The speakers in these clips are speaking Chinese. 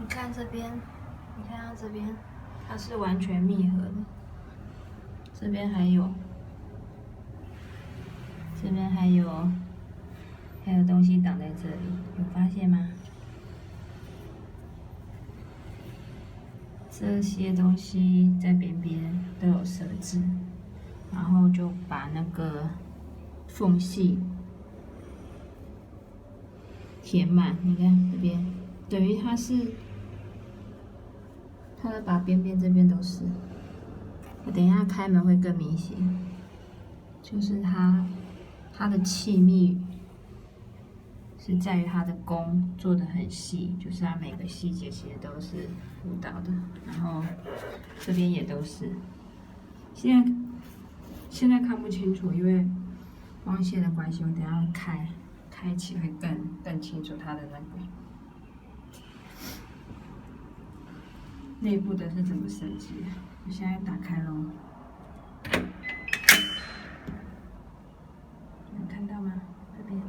你看这边，你看到这边，它是完全密合的。这边还有，这边还有东西挡在这里，有发现吗？这些东西在边边都有设置，然后就把那个缝隙填满。你看这边，等于它把边边这边都是。我等一下开门会更明显，就是它的气密是在于它的工做的很细，就是它每个细节其实都是辅导的，然后这边也都是。现在看不清楚，因为光线的关系，我等一下开启会更清楚它的那个内部的是怎么设计的。我现在打开咯。有看到吗？这边。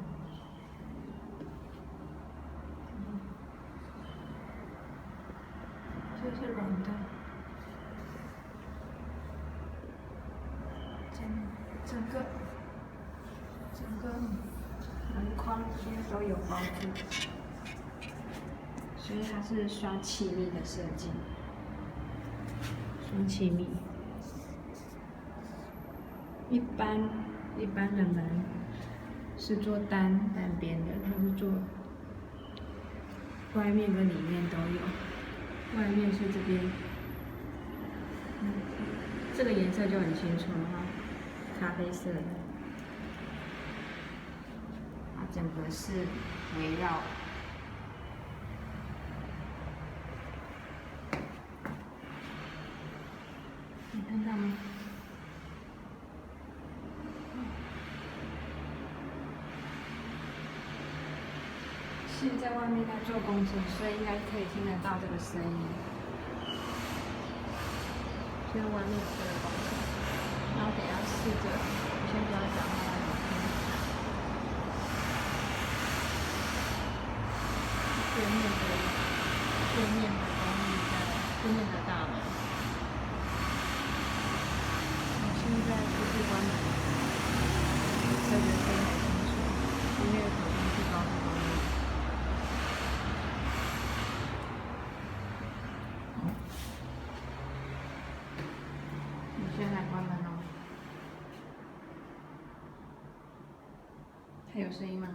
这是软的，整个门框这边都有包住，所以它是双气密的设计，双气密。一般的门是做单边的，它是做外面跟里面都有。外面是这边，这个颜色就很清楚了哈，咖啡色的，它整个是围绕。你看到吗？现在外面在做工程，所以应该可以听得到这个声音。现在外面有这个工程，然后等一下试着，我先不要讲话，对面的公寓在对面的大楼。我现在就是关门，这个可以很清楚，因为好像是高的公寓。现在关门了，还有声音吗？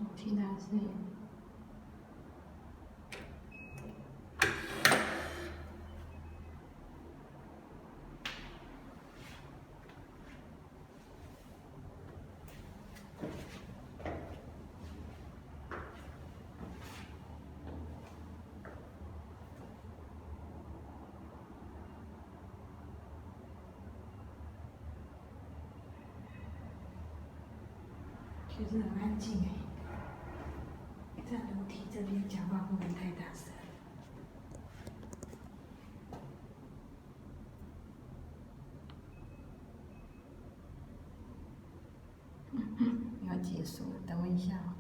我听到声音。其实很安静哎，在楼梯这边讲话不能太大声。要结束了，等我一下哦。